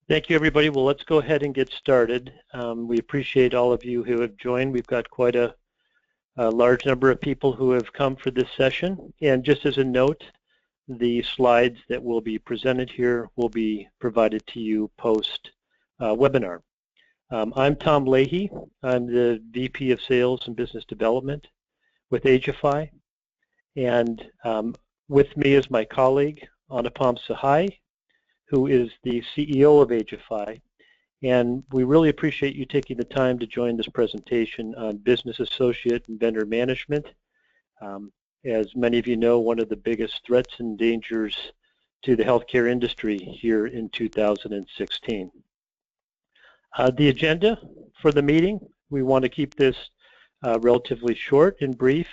Thank you, everybody. Well, let's go ahead and get started. We appreciate all of you who have joined. We've got quite a large number of people who have come for this session. And just as a note, the slides that will be presented here will be provided to you post-webinar. I'm Tom Leahy. I'm the VP of Sales and Business Development with HIPAA. And with me is my colleague, Anupam Sahai, who is the CEO of HIPAA. And we really appreciate you taking the time to join this presentation on business associate and vendor management. As many of you know, one of the biggest threats and dangers to the healthcare industry here in 2016. The agenda for the meeting, we want to keep this relatively short and brief,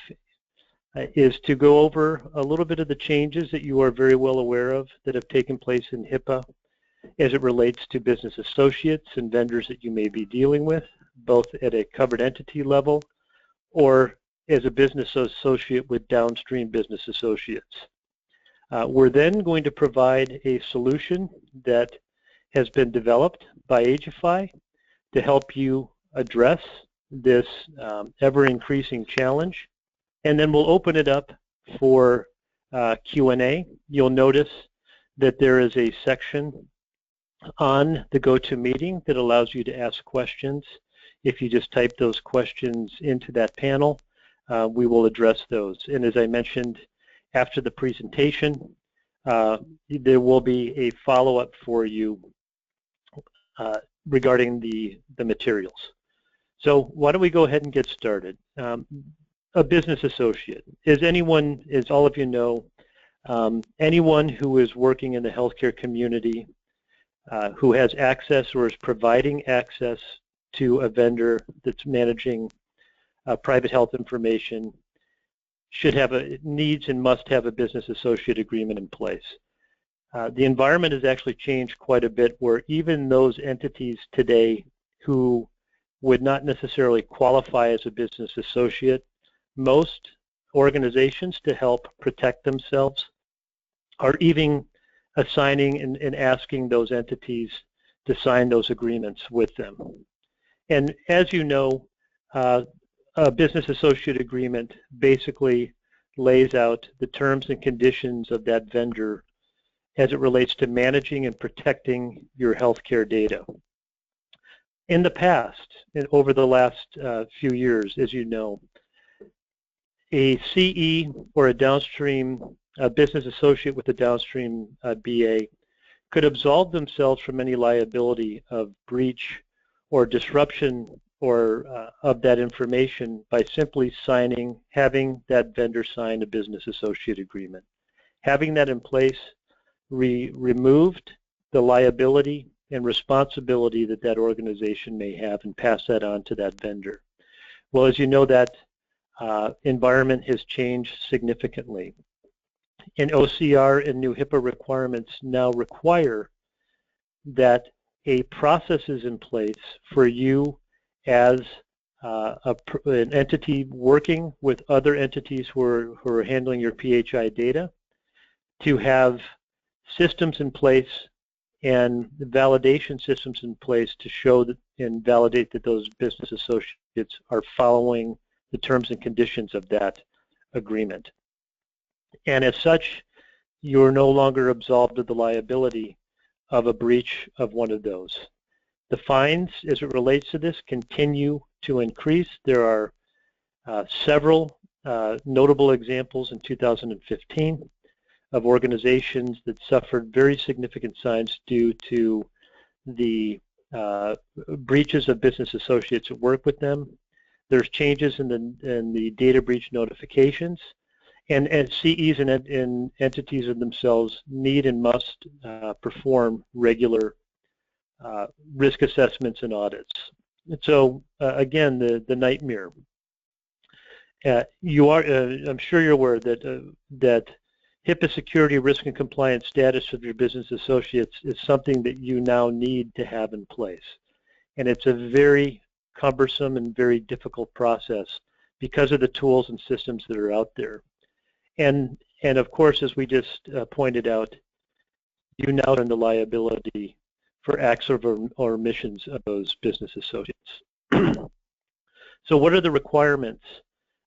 is to go over a little bit of the changes that you are very well aware of that have taken place in HIPAA as it relates to business associates and vendors that you may be dealing with, both at a covered entity level or as a business associate with downstream business associates. We're then going to provide a solution that has been developed by HIPAA to help you address this ever-increasing challenge. And then we'll open it up for Q&A. You'll notice that there is a section on the GoToMeeting that allows you to ask questions. If you just type those questions into that panel, we will address those. And as I mentioned, after the presentation, there will be a follow-up for you regarding the materials. So why don't we go ahead and get started. A business associate. As all of you know, anyone who is working in the healthcare community who has access or is providing access to a vendor that's managing private health information needs and must have a business associate agreement in place. The environment has actually changed quite a bit, where even those entities today who would not necessarily qualify as a business associate, most organizations, to help protect themselves, are even assigning and asking those entities to sign those agreements with them. And as you know, a business associate agreement basically lays out the terms and conditions of that vendor as it relates to managing and protecting your healthcare data. In the past, and over the last few years, as you know, a CE or a downstream business associate with a downstream BA could absolve themselves from any liability of breach or disruption or of that information by simply having that vendor sign a business associate agreement. Having that in place removed the liability and responsibility that organization may have and pass that on to that vendor. Well, as you know, that environment has changed significantly. And OCR and new HIPAA requirements now require that a process is in place for you as an entity working with other entities who are handling your PHI data to have systems in place and validation systems in place to show that and validate that those business associates are following the terms and conditions of that agreement. And as such, you're no longer absolved of the liability of a breach of one of those. The fines, as it relates to this, continue to increase. There are several notable examples in 2015 of organizations that suffered very significant fines due to the breaches of business associates that work with them. There's changes in the data breach notifications, and CEs and entities of themselves need and must perform regular risk assessments and audits. And so again, the nightmare. I'm sure you're aware that HIPAA security, risk, and compliance status of your business associates is something that you now need to have in place. And it's a very cumbersome and very difficult process because of the tools and systems that are out there. And of course, as we just pointed out, you now earn the liability for acts or omissions of those business associates. So what are the requirements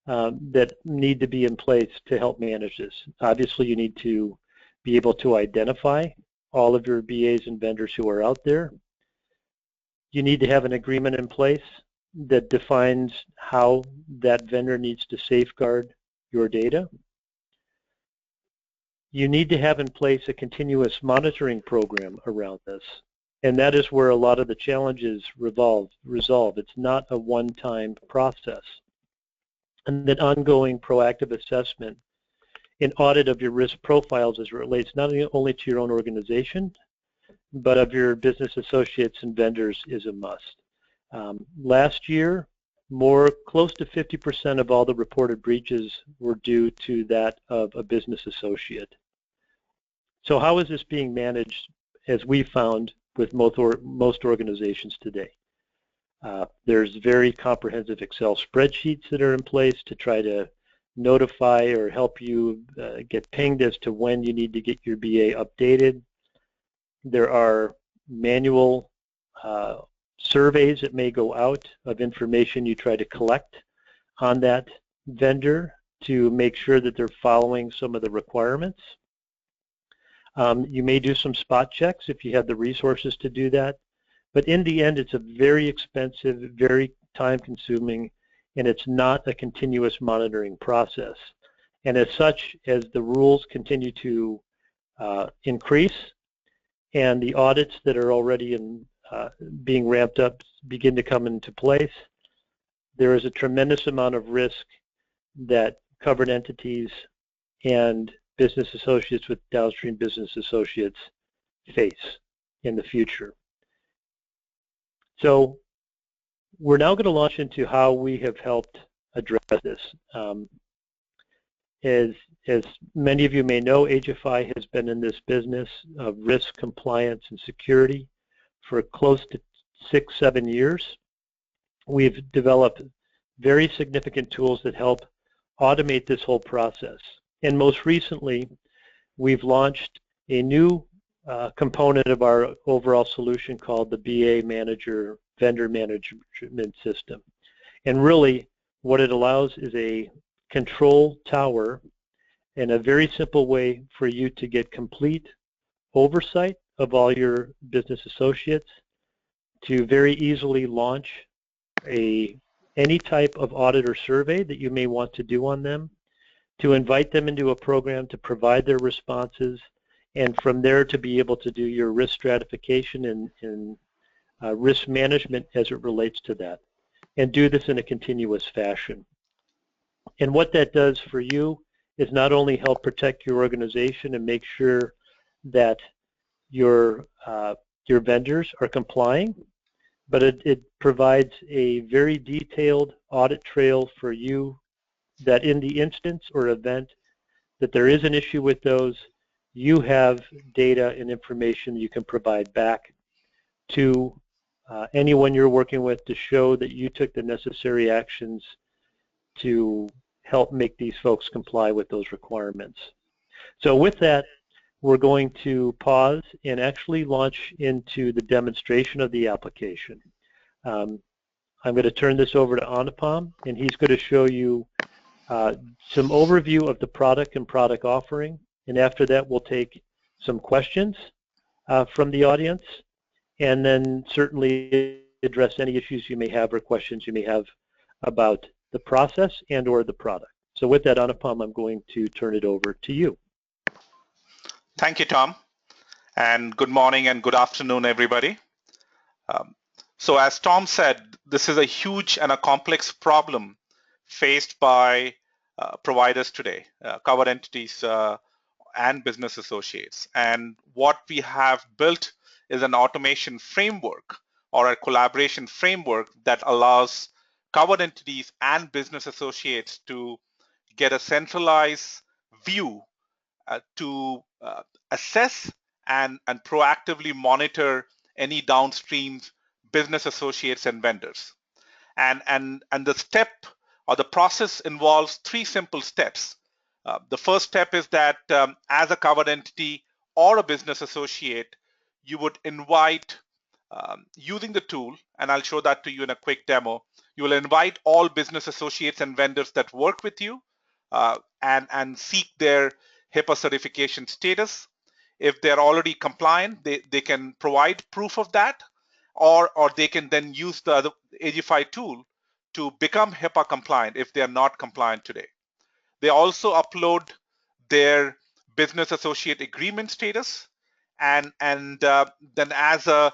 that need to be in place to help manage this? Obviously, you need to be able to identify all of your BAs and vendors who are out there. You need to have an agreement in place that defines how that vendor needs to safeguard your data. You need to have in place a continuous monitoring program around this. And that is where a lot of the challenges resolve. It's not a one-time process. And then ongoing proactive assessment and audit of your risk profiles as it relates not only to your own organization, but of your business associates and vendors is a must. Last year, close to 50% of all the reported breaches were due to that of a business associate. So how is this being managed, as we found with most organizations today? There's very comprehensive Excel spreadsheets that are in place to try to notify or help you get pinged as to when you need to get your BA updated. There are manual surveys that may go out of information you try to collect on that vendor to make sure that they're following some of the requirements. You may do some spot checks if you have the resources to do that, but in the end it's a very expensive, very time-consuming, and it's not a continuous monitoring process. And as such, as the rules continue to increase and the audits that are already being ramped up begin to come into place, there is a tremendous amount of risk that covered entities and business associates with downstream business associates face in the future. So we're now going to launch into how we have helped address this. As many of you may know, HFI has been in this business of risk, compliance, and security for close to 6-7 years. We've developed very significant tools that help automate this whole process. And most recently, we've launched a new component of our overall solution called the BA Manager Vendor Management System. And really, what it allows is a control tower and a very simple way for you to get complete oversight of all your business associates, to very easily launch any type of audit or survey that you may want to do on them, to invite them into a program to provide their responses, and from there to be able to do your risk stratification and risk management as it relates to that, and do this in a continuous fashion. And what that does for you is not only help protect your organization and make sure that your vendors are complying, but it provides a very detailed audit trail for you that in the instance or event that there is an issue with those, you have data and information you can provide back to anyone you're working with to show that you took the necessary actions to help make these folks comply with those requirements. So with that, we're going to pause and actually launch into the demonstration of the application. I'm going to turn this over to Anupam, and he's going to show you some overview of the product and product offering, and after that we'll take some questions from the audience, and then certainly address any issues you may have or questions you may have about the process and or the product. So with that, Anupam, I'm going to turn it over to you. Thank you, Tom, and good morning and good afternoon, everybody. So as Tom said, this is a huge and a complex problem faced by providers today, covered entities and business associates. And what we have built is an automation framework or a collaboration framework that allows covered entities and business associates to get a centralized view to assess and proactively monitor any downstream business associates and vendors. And the step or the process involves 3 simple steps. The first step is that as a covered entity or a business associate, you would invite using the tool, and I'll show that to you in a quick demo, you will invite all business associates and vendors that work with you and seek their HIPAA certification status. If they're already compliant, they can provide proof of that, or they can then use the Agify tool to become HIPAA compliant if they are not compliant today. They also upload their business associate agreement status, and then as a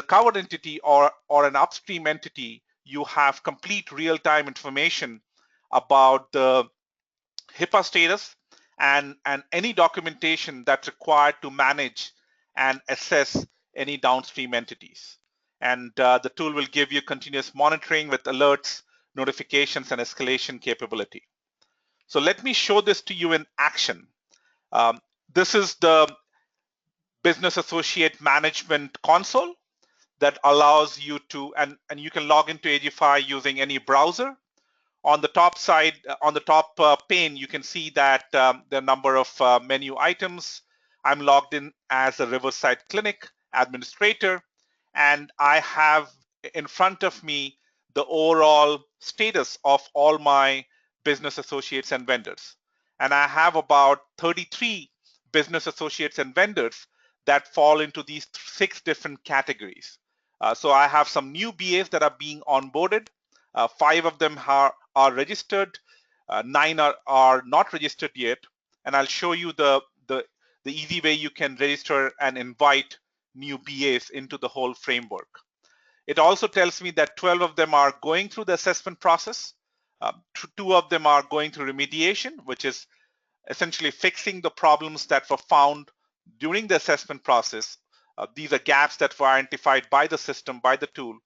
covered entity or an upstream entity, you have complete real-time information about the HIPAA status and any documentation that's required to manage and assess any downstream entities. And the tool will give you continuous monitoring with alerts, notifications, and escalation capability. So let me show this to you in action. This is the business associate management console that allows you to, and you can log into Agify using any browser. On the top side, on the top pane, you can see that the number of menu items. I'm logged in as a Riverside Clinic administrator, and I have in front of me the overall status of all my business associates and vendors. And I have about 33 business associates and vendors that fall into these 6 different categories. So I have some new BAs that are being onboarded. 5 of them are registered, 9 are not registered yet, and I'll show you the easy way you can register and invite new BAs into the whole framework. It also tells me that 12 of them are going through the assessment process. 2 of them are going through remediation, which is essentially fixing the problems that were found during the assessment process. These are gaps that were identified by the system, by the tool.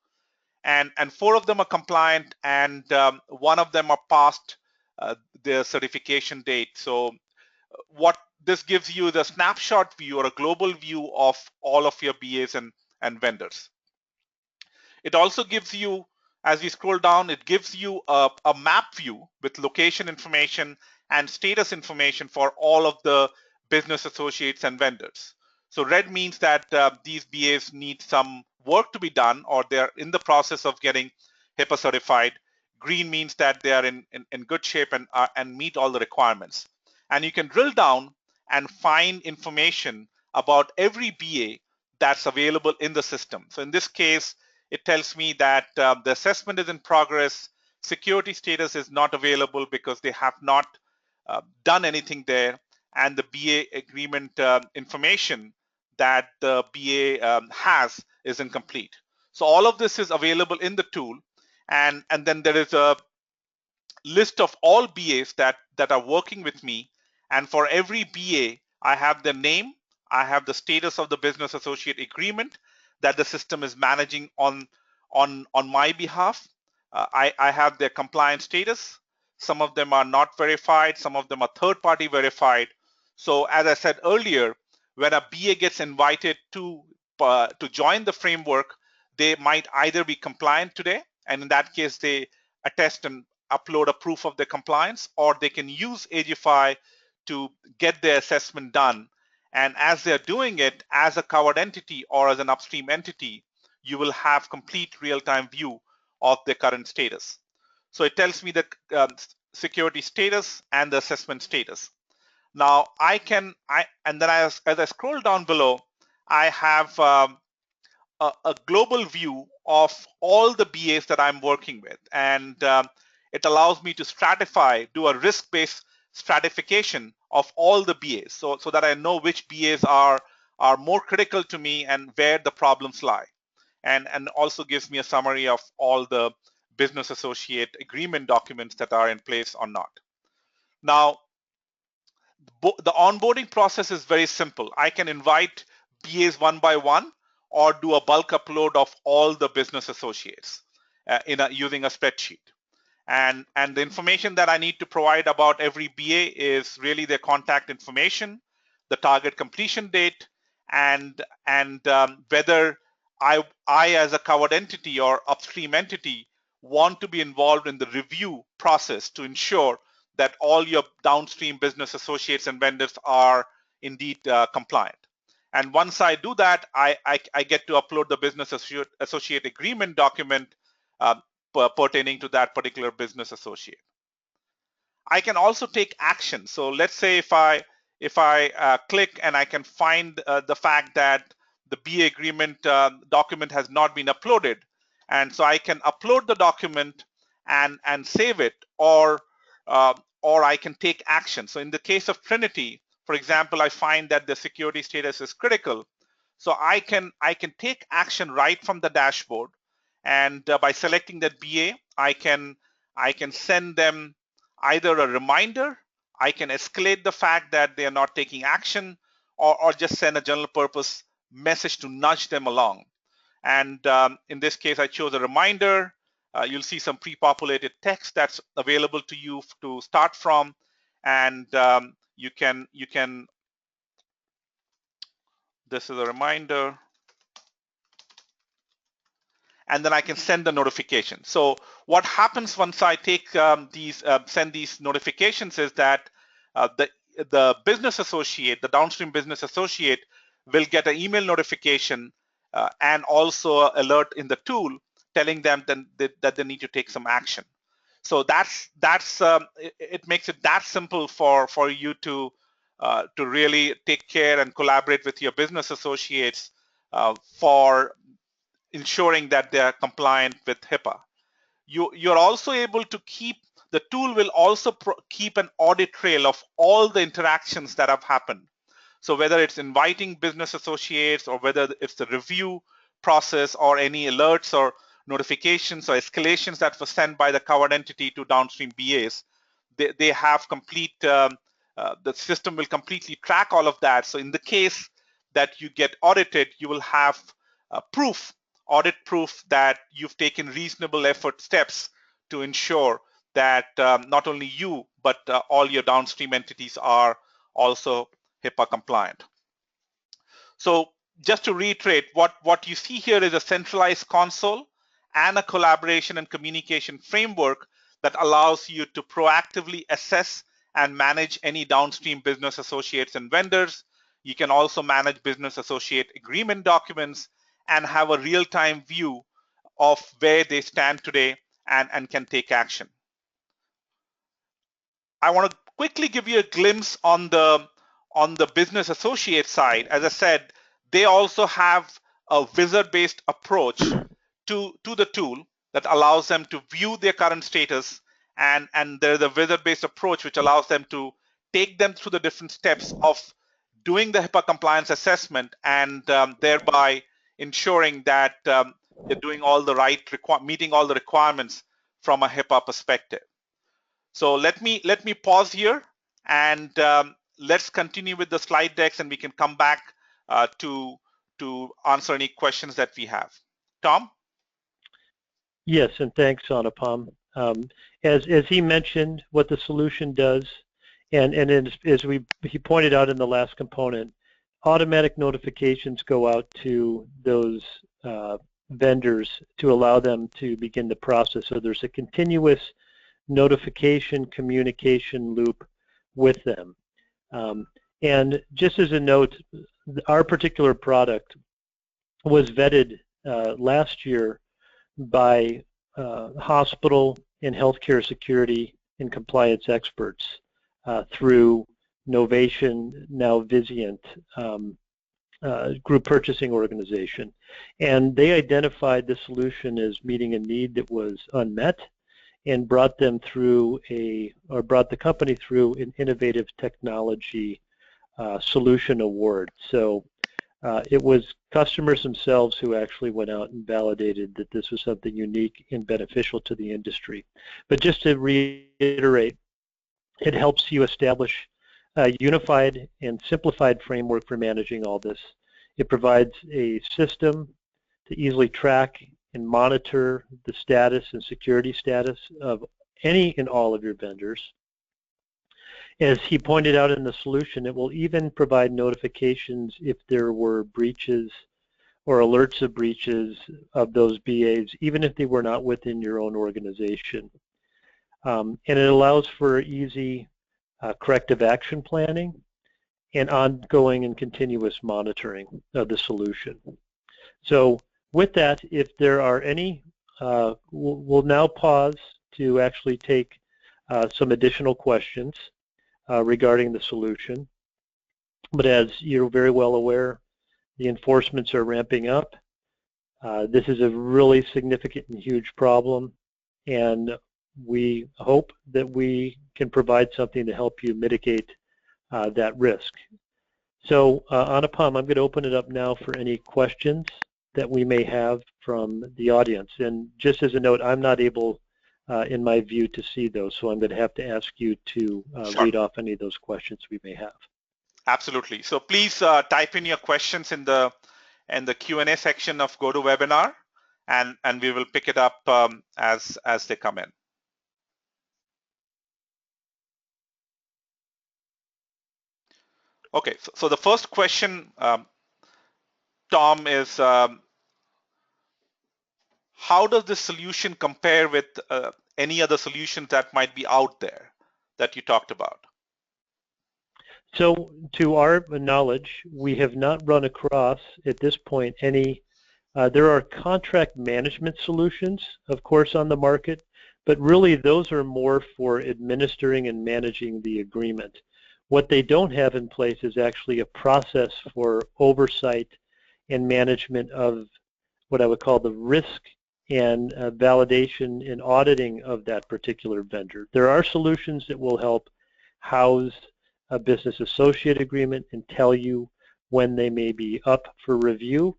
And 4 of them are compliant, and 1 of them are past their certification date. So what this gives you is a snapshot view or a global view of all of your BAs and vendors. It also gives you, as we scroll down, it gives you a map view with location information and status information for all of the business associates and vendors. So red means that these BAs need some work to be done, or they're in the process of getting HIPAA certified. Green means that they are in good shape and meet all the requirements. And you can drill down and find information about every BA that's available in the system. So in this case, it tells me that the assessment is in progress, security status is not available because they have not done anything there, and the BA agreement information that the BA has is incomplete. So all of this is available in the tool, and then there is a list of all BAs that are working with me, and for every BA, I have the name, I have the status of the business associate agreement that the system is managing on my behalf. I have their compliance status. Some of them are not verified, some of them are third-party verified. So as I said earlier, when a BA gets invited to join the framework, they might either be compliant today, and in that case, they attest and upload a proof of their compliance, or they can use Agify to get their assessment done. And as they're doing it as a covered entity or as an upstream entity, you will have complete real-time view of their current status. So it tells me the security status and the assessment status. Now and then as I scroll down below, I have a global view of all the BAs that I'm working with, and it allows me to stratify, do a risk-based stratification of all the BAs, so that I know which BAs are more critical to me and where the problems lie, and also gives me a summary of all the business associate agreement documents that are in place or not. Now, the onboarding process is very simple. I can invite BAs one by one, or do a bulk upload of all the business associates using a spreadsheet. And the information that I need to provide about every BA is really their contact information, the target completion date, and whether I as a covered entity or upstream entity want to be involved in the review process to ensure that all your downstream business associates and vendors are indeed compliant. And once I do that, I get to upload the business associate agreement document pertaining to that particular business associate. I can also take action. So let's say if I click and I can find the fact that the BA agreement document has not been uploaded, and so I can upload the document and save it, or I can take action. So in the case of Trinity, for example, I find that the security status is critical, so I can take action right from the dashboard, and by selecting that BA, I can send them either a reminder, I can escalate the fact that they are not taking action, or just send a general purpose message to nudge them along. And in this case, I chose a reminder. You'll see some pre-populated text that's available to you to start from, and you can. This is a reminder, and then I can send the notification. So what happens once I take send these notifications is that the business associate, the downstream business associate, will get an email notification and also an alert in the tool telling them that they need to take some action. So it makes it that simple for you to really take care and collaborate with your business associates for ensuring that they are compliant with HIPAA. You're also able to the tool will also keep an audit trail of all the interactions that have happened. So whether it's inviting business associates, or whether it's the review process, or any alerts or notifications or escalations that were sent by the covered entity to downstream BAs, they have complete, the system will completely track all of that. So in the case that you get audited, you will have audit proof that you've taken reasonable effort steps to ensure that not only you, but all your downstream entities are also HIPAA compliant. So just to reiterate, what you see here is a centralized console and a collaboration and communication framework that allows you to proactively assess and manage any downstream business associates and vendors. You can also manage business associate agreement documents and have a real-time view of where they stand today and can take action. I want to quickly give you a glimpse on the business associate side. As I said, they also have a wizard-based approach to the tool that allows them to view their current status, and there's a wizard-based approach which allows them to take them through the different steps of doing the HIPAA compliance assessment, and thereby ensuring that they're doing all the meeting all the requirements from a HIPAA perspective. So let me pause here, and let's continue with the slide decks, and we can come back to answer any questions that we have. Tom? Yes, and thanks, Anupam. As he mentioned, what the solution does, and as he pointed out in the last component, automatic notifications go out to those vendors to allow them to begin the process. So there's a continuous notification communication loop with them. And just as a note, our particular product was vetted last year by hospital and healthcare security and compliance experts through Novation, now Vizient group purchasing organization. And they identified the solution as meeting a need that was unmet, and brought the company through an innovative technology solution award. So it was customers themselves who actually went out and validated that this was something unique and beneficial to the industry. But just to reiterate, it helps you establish a unified and simplified framework for managing all this. It provides a system to easily track and monitor the status and security status of any and all of your vendors. As he pointed out in the solution, it will even provide notifications if there were breaches or alerts of breaches of those BAs, even if they were not within your own organization. And it allows for easy corrective action planning and ongoing and continuous monitoring of the solution. So with that, if there are any, we'll now pause to actually take some additional questions regarding the solution. But as you're very well aware, the enforcements are ramping up. This is a really significant and huge problem, and we hope that we can provide something to help you mitigate that risk. So Anupam, I'm going to open it up now for any questions that we may have from the audience. And just as a note, I'm not able, in my view, to see those, so I'm going to have to ask you to Sure. read off any of those questions we may have. Absolutely. So please type in your questions in the Q&A section of GoToWebinar, and we will pick it up as they come in. Okay, so the first question, Tom, is how does this solution compare with any other solutions that might be out there that you talked about? So to our knowledge, we have not run across at this point any, there are contract management solutions, of course, on the market, but really those are more for administering and managing the agreement. What they don't have in place is actually a process for oversight and management of what I would call the risk and validation and auditing of that particular vendor. There are solutions that will help house a business associate agreement and tell you when they may be up for review,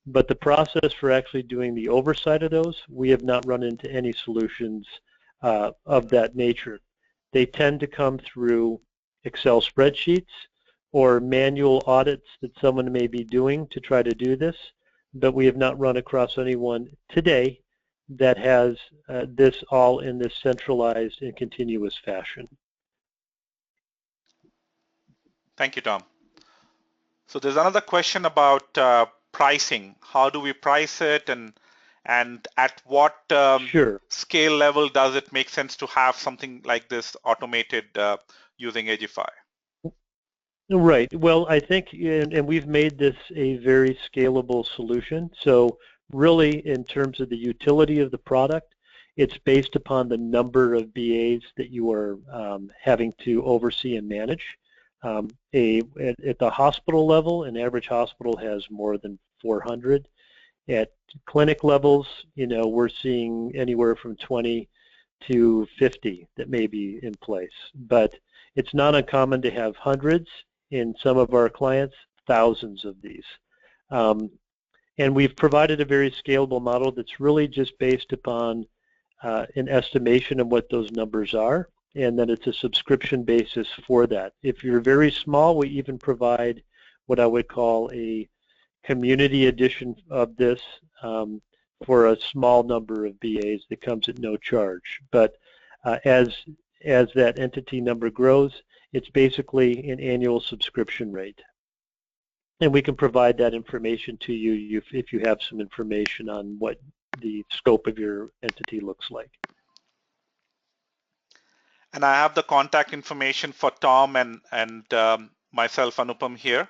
but the process for actually doing the oversight of those, we have not run into any solutions of that nature. They tend to come through Excel spreadsheets or manual audits that someone may be doing to try to do this, but we have not run across anyone today that has this all in this centralized and continuous fashion. Thank you, Tom. So there's another question about pricing. How do we price it, and at what Sure. scale level does it make sense to have something like this automated using HIPAA? Right. Well, I think, and we've made this a very scalable solution. So really, in terms of the utility of the product, it's based upon the number of BAs that you are having to oversee and manage. At the hospital level, an average hospital has more than 400. At clinic levels, we're seeing anywhere from 20 to 50 that may be in place. But it's not uncommon to have hundreds. In some of our clients, thousands of these. And we've provided a very scalable model that's really just based upon an estimation of what those numbers are, and then it's a subscription basis for that. If you're very small, we even provide what I would call a community edition of this for a small number of BAs that comes at no charge. But as that entity number grows, it's basically an annual subscription rate. And we can provide that information to you if you have some information on what the scope of your entity looks like. And I have the contact information for Tom and myself, Anupam, here.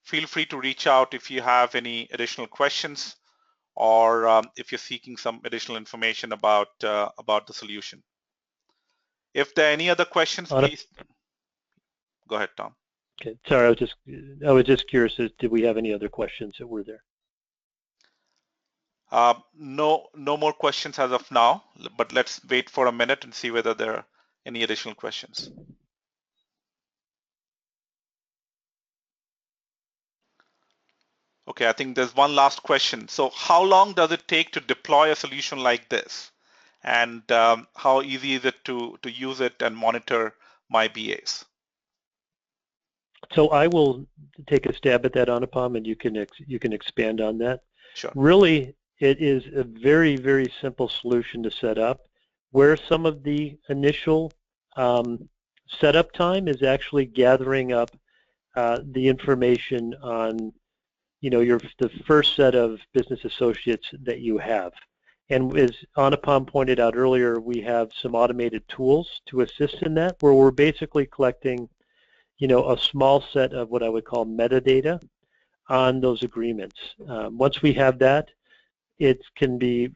Feel free to reach out if you have any additional questions or if you're seeking some additional information about the solution. If there are any other questions, please. Go ahead, Tom. Okay, sorry, I was just curious, did we have any other questions that were there? No more questions as of now, but let's wait for a minute and see whether there are any additional questions. Okay, I think there's one last question. So how long does it take to deploy a solution like this? And how easy is it to use it and monitor my BAs? So I will take a stab at that, Anupam, and you can expand on that. Sure. Really, it is a very, very simple solution to set up, where some of the initial setup time is actually gathering up the information on, the first set of business associates that you have. And as Anupam pointed out earlier, we have some automated tools to assist in that, where we're basically collecting a small set of what I would call metadata on those agreements. Once we have that, it can be,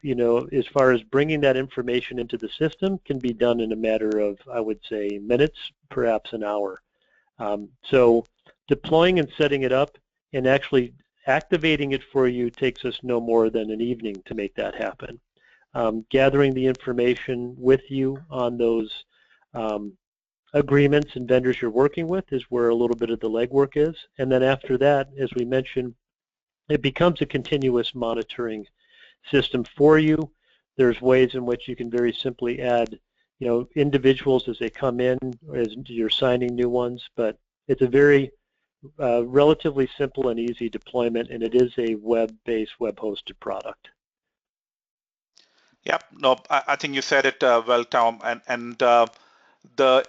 as far as bringing that information into the system, can be done in a matter of, I would say, minutes, perhaps an hour. So deploying and setting it up and actually activating it for you takes us no more than an evening to make that happen. Gathering the information with you on those agreements and vendors you're working with is where a little bit of the legwork is. And then after that, as we mentioned, it becomes a continuous monitoring system for you. There's ways in which you can very simply add, individuals as they come in, as you're signing new ones, but it's a very relatively simple and easy deployment, and it is a web-based, web-hosted product. Yep. No, I think you said it well, Tom. And the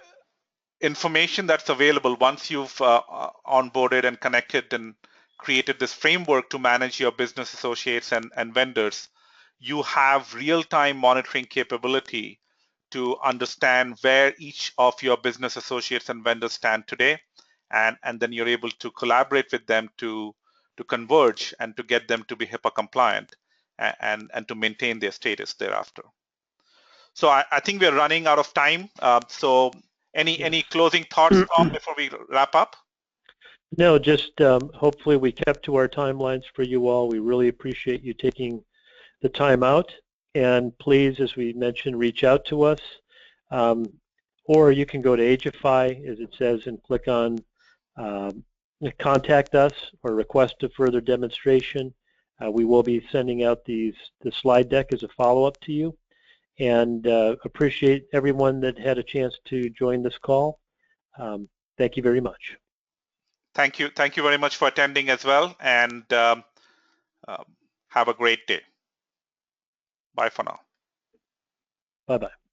information that's available once you've onboarded and connected and created this framework to manage your business associates and vendors, you have real-time monitoring capability to understand where each of your business associates and vendors stand today, and then you're able to collaborate with them to converge and to get them to be HIPAA compliant and to maintain their status thereafter. So I think we're running out of time. So any closing thoughts, Tom, before we wrap up? No, just hopefully we kept to our timelines for you all. We really appreciate you taking the time out. And please, as we mentioned, reach out to us. Or you can go to HIPAA, as it says, and click on contact us or request a further demonstration. We will be sending out the slide deck as a follow-up to you. And appreciate everyone that had a chance to join this call. Thank you very much. Thank you. Thank you very much for attending as well, and have a great day. Bye for now. Bye-bye.